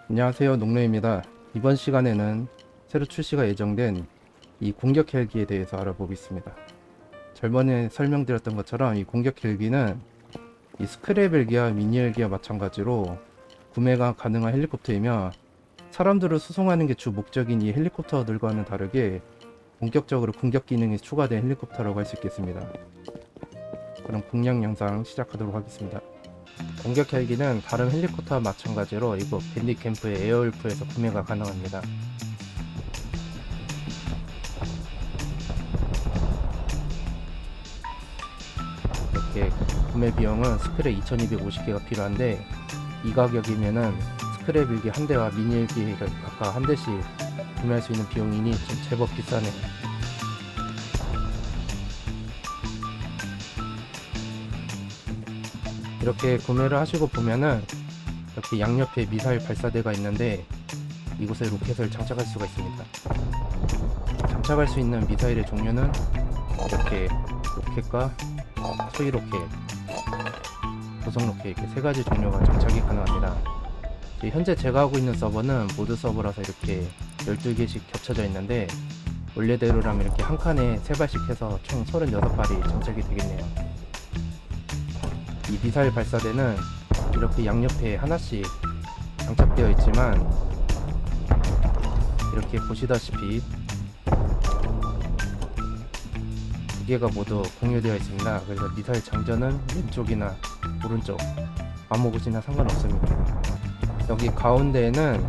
안녕하세요, 농노입니다. 이번 시간에는 새로 출시가 예정된 이 공격 헬기에 대해서 알아보겠습니다. 저번에 설명드렸던 것처럼 이 공격 헬기는 이 스크랩 헬기와 미니 헬기와 마찬가지로 구매가 가능한 헬리콥터이며, 사람들을 수송하는 게 주 목적인 이 헬리콥터들과는 다르게 본격적으로 공격 기능이 추가된 헬리콥터라고 할 수 있겠습니다. 그럼 공략 영상 시작하도록 하겠습니다. 공격 헬기는 다른 헬리콥터와 마찬가지로 이곳 밴디캠프의 에어울프에서 구매가 가능합니다. 이렇게 구매 비용은 스크랩 2250개가 필요한데, 이 가격이면은 스크랩 헬기 한 대와 미니 헬기를 각각 한 대씩 구매할 수 있는 비용이니 좀 제법 비싸네요. 이렇게 구매를 하시고 보면은 이렇게 양옆에 미사일 발사대가 있는데, 이곳에 로켓을 장착할 수가 있습니다. 장착할 수 있는 미사일의 종류는 이렇게 로켓과 소위 로켓, 고성 로켓, 이렇게 세 가지 종류가 장착이 가능합니다. 현재 제가 하고 있는 서버는 모드 서버라서 이렇게 12개씩 겹쳐져 있는데, 원래대로라면 이렇게 한 칸에 3발씩 해서 총 36발이 장착이 되겠네요. 이 미사일 발사대는 이렇게 양옆에 하나씩 장착되어 있지만, 이렇게 보시다시피 두 개가 모두 공유되어 있습니다. 그래서 미사일 장전은 왼쪽이나 오른쪽 아무 곳이나 상관없습니다. 여기 가운데에는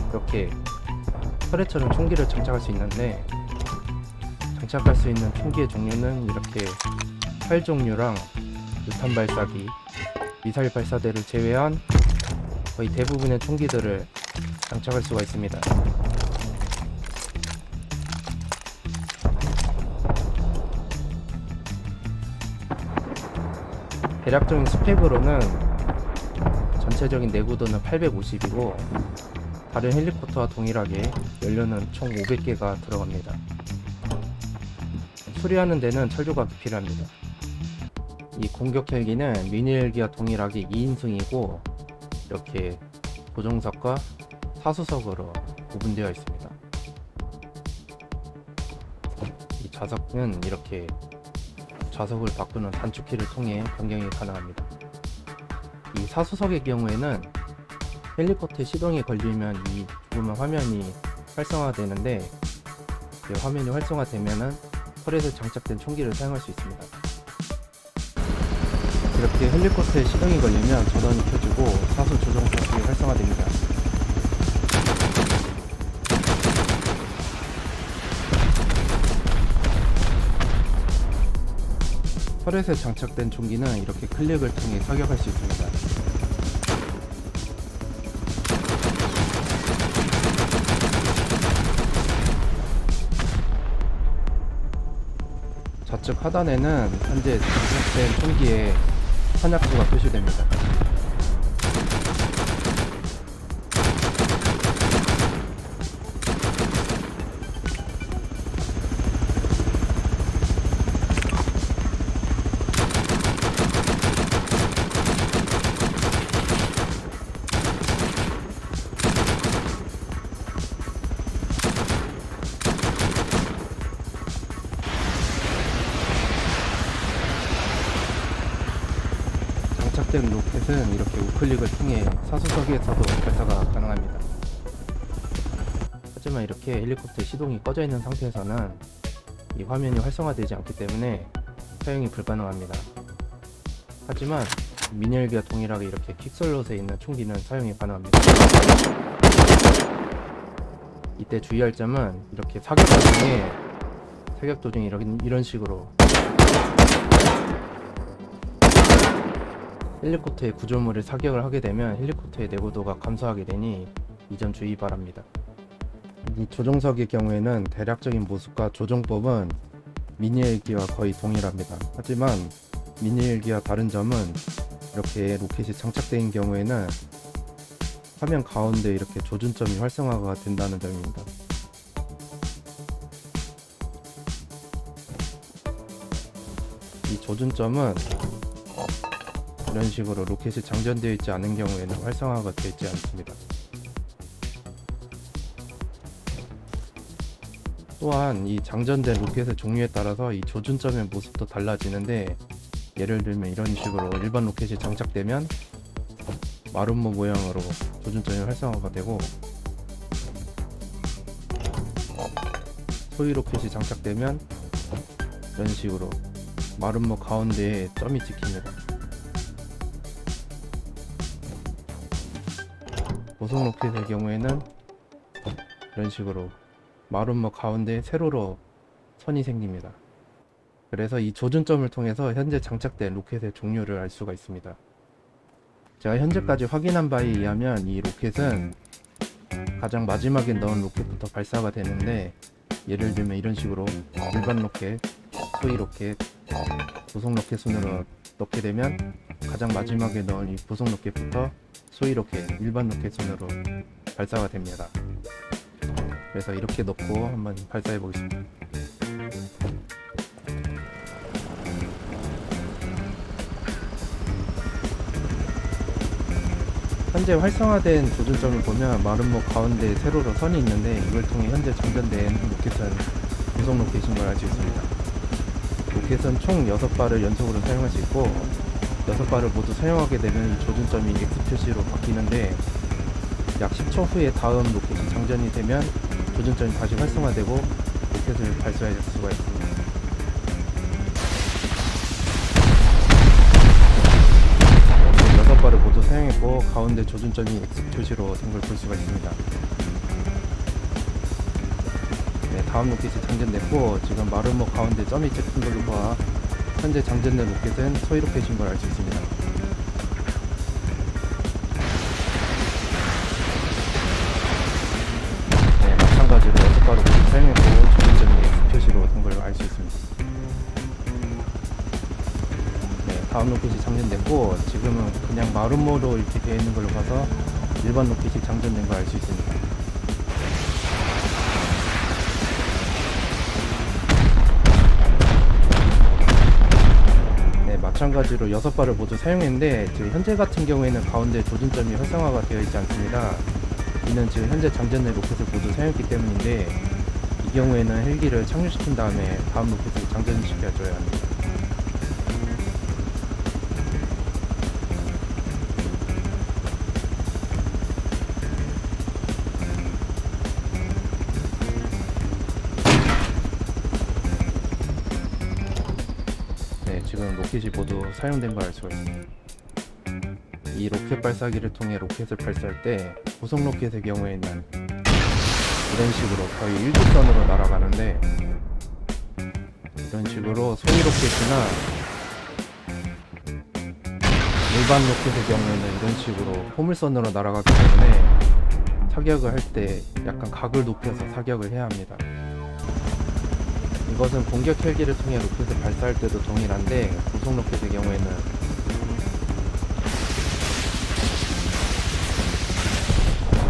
이렇게 터렛처럼 총기를 장착할 수 있는데, 장착할 수 있는 총기의 종류는 이렇게 활 종류랑 유탄 발사기, 미사일 발사대를 제외한 거의 대부분의 총기들을 장착할 수가 있습니다. 대략적인 스펙으로는 전체적인 내구도는 850이고, 다른 헬리콥터와 동일하게 연료는 총 500개가 들어갑니다. 수리하는 데는 철조각이 필요합니다. 이 공격 헬기는 미니 헬기와 동일하게 2인승이고 이렇게 조종석과 사수석으로 구분되어 있습니다. 이 좌석은 이렇게 좌석을 바꾸는 단축키를 통해 변경이 가능합니다. 이 사수석의 경우에는 헬리콥터에 시동이 걸리면 이 조그만 화면이 활성화되는데, 이 화면이 활성화되면은 터렛에 장착된 총기를 사용할 수 있습니다. 이렇게 헬리콥터에 시동이 걸리면 전원이 켜지고 사수 조종석이 활성화됩니다. 터렛에 장착된 총기는 이렇게 클릭을 통해 사격할 수 있습니다. 좌측 하단에는 현재 장착된 총기의 탄약수가 표시됩니다. 장착된 로켓은 이렇게 우클릭을 통해 사수석에서도 발사가 가능합니다. 하지만 이렇게 헬리콥터의 시동이 꺼져 있는 상태에서는 이 화면이 활성화되지 않기 때문에 사용이 불가능합니다. 하지만 미니 헬기와 동일하게 이렇게 킥슬롯에 있는 총기는 사용이 가능합니다. 이때 주의할 점은 이렇게 사격 도중에 이런 식으로 헬리콥터의 구조물을 사격을 하게 되면 헬리콥터의 내구도가 감소하게 되니 이 점 주의 바랍니다. 이 조종석의 경우에는 대략적인 모습과 조종법은 미니 헬기와 거의 동일합니다. 하지만 미니 헬기와 다른 점은 이렇게 로켓이 장착된 경우에는 화면 가운데 이렇게 조준점이 활성화가 된다는 점입니다. 이 조준점은 이런 식으로 로켓이 장전되어 있지 않은 경우에는 활성화가 되어 있지 않습니다. 또한 이 장전된 로켓의 종류에 따라서 이 조준점의 모습도 달라지는데, 예를 들면 이런 식으로 일반 로켓이 장착되면 마름모 모양으로 조준점이 활성화가 되고, 소위 로켓이 장착되면 이런 식으로 마름모 가운데에 점이 찍힙니다. 고속 로켓의 경우에는 이런 식으로 마름모 가운데에 세로로 선이 생깁니다. 그래서 이 조준점을 통해서 현재 장착된 로켓의 종류를 알 수가 있습니다. 제가 현재까지 확인한 바에 의하면 이 로켓은 가장 마지막에 넣은 로켓부터 발사가 되는데, 예를 들면 이런 식으로 일반 로켓, 소위 로켓, 고속 로켓 순으로 넣게 되면 가장 마지막에 넣은 이 고속 로켓부터 소위 로켓, 일반 로켓 순으로 발사가 됩니다. 그래서 이렇게 넣고 한번 발사해 보겠습니다. 현재 활성화된 조준점을 보면 마름모 가운데 세로로 선이 있는데, 이걸 통해 현재 장전된 로켓은 고속 로켓인 걸 알 수 있습니다. 로켓은 총 6발을 연속으로 사용할 수 있고, 6발을 모두 사용하게 되면 이 조준점이 X 표시로 바뀌는데, 약 10초 후에 다음 로켓이 장전이 되면 조준점이 다시 활성화되고 로켓을 발사할 수가 있습니다. 여섯 발을 모두 사용했고 가운데 조준점이 X 표시로 된 걸 볼 수가 있습니다. 네, 다음 로켓이 장전됐고, 지금 마름모 가운데 점이 찍힌 걸로 봐 현재 장전된 로켓은 소위 로켓인 걸 알 수 있습니다. 네, 마찬가지로 6발을 모두 사용했고 조준점이 X 표시로 된 걸 알 수 있습니다. 네, 다음 로켓이 장전됐고, 지금은 그냥 마름모로 이렇게 되어 있는 걸로 봐서 일반 로켓이 장전된 걸 알 수 있습니다. 네, 마찬가지로 6발을 모두 사용했는데, 지금 현재 같은 경우에는 가운데 조준점이 활성화가 되어 있지 않습니다. 이는 지금 현재 장전된 로켓을 모두 사용했기 때문인데, 이 경우에는 헬기를 착륙시킨 다음에 다음 로켓을 장전시켜줘야 합니다. 네, 지금 로켓이 모두 사용된 걸 알 수가 있습니다. 이 로켓 발사기를 통해 로켓을 발사할 때 고속 로켓의 경우에는 이런 식으로 거의 일직선으로 날아가는데, 이런 식으로 소위 로켓이나 일반 로켓의 경우에는 이런 식으로 포물선으로 날아가기 때문에 사격을 할 때 약간 각을 높여서 사격을 해야 합니다. 이것은 공격 헬기를 통해 로켓을 발사할 때도 동일한데, 고속 로켓의 경우에는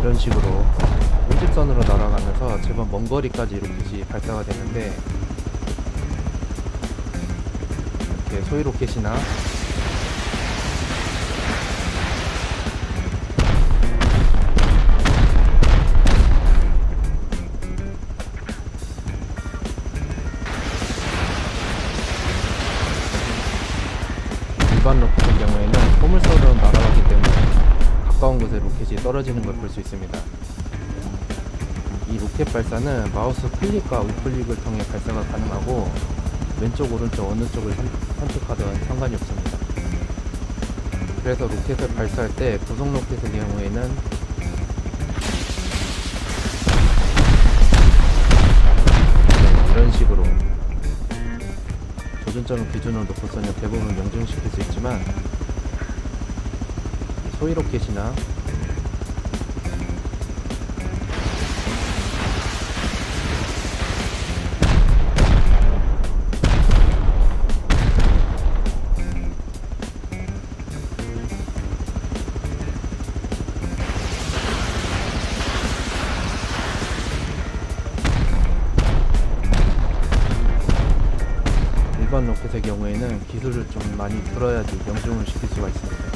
이런 식으로 일직선으로 날아가면서 제법 먼 거리까지 로켓이 발사가 되는데, 이렇게 소위 로켓이나 일반 로켓의 경우에는 포물선으로 날아가기 때문에 가까운 곳에 로켓이 떨어지는 걸 볼 수 있습니다. 이 로켓 발사는 마우스 클릭과 우클릭을 통해 발사가 가능하고, 왼쪽 오른쪽 어느 쪽을 선택하든 상관이 없습니다. 그래서 로켓을 발사할 때 고속 로켓의 경우에는 이런 식으로 조준점을 기준으로 놓고서는 대부분 명중시킬 수 있지만, 소위 로켓이나 일반 로켓의 경우에는 기술을 좀 많이 들어야지 명중을 시킬 수가 있습니다.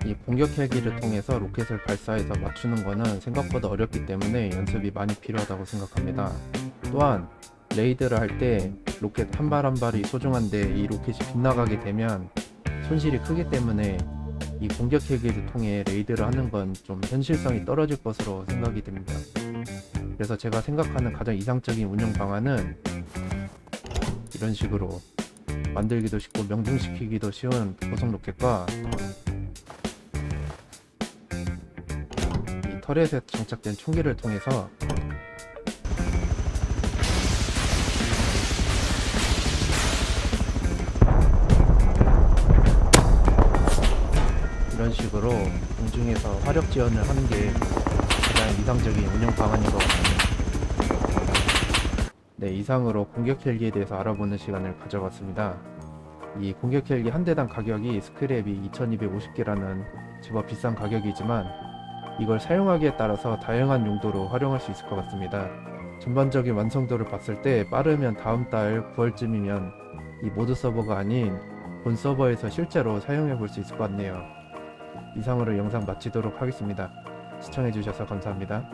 이 공격 헬기를 통해서 로켓을 발사해서 맞추는 거는 생각보다 어렵기 때문에 연습이 많이 필요하다고 생각합니다. 또한 레이드를 할 때 로켓 한 발 한 발이 소중한데 이 로켓이 빗나가게 되면 손실이 크기 때문에 이 공격 헬기를 통해 레이드를 하는 건 좀 현실성이 떨어질 것으로 생각이 됩니다. 그래서 제가 생각하는 가장 이상적인 운영 방안은 이런 식으로 만들기도 쉽고 명중시키기도 쉬운 고속 로켓과 이 터렛에 장착된 총기를 통해서 이런 식으로 공중에서 화력 지원을 하는 게 가장 이상적인 운영 방안인 것 같습니다. 네, 이상으로 공격 헬기에 대해서 알아보는 시간을 가져봤습니다. 이 공격 헬기 한 대당 가격이 스크랩이 2250개라는 제법 비싼 가격이지만 이걸 사용하기에 따라서 다양한 용도로 활용할 수 있을 것 같습니다. 전반적인 완성도를 봤을 때 빠르면 다음 달 9월쯤이면 이 모드 서버가 아닌 본 서버에서 실제로 사용해 볼 수 있을 것 같네요. 이상으로 영상 마치도록 하겠습니다. 시청해주셔서 감사합니다.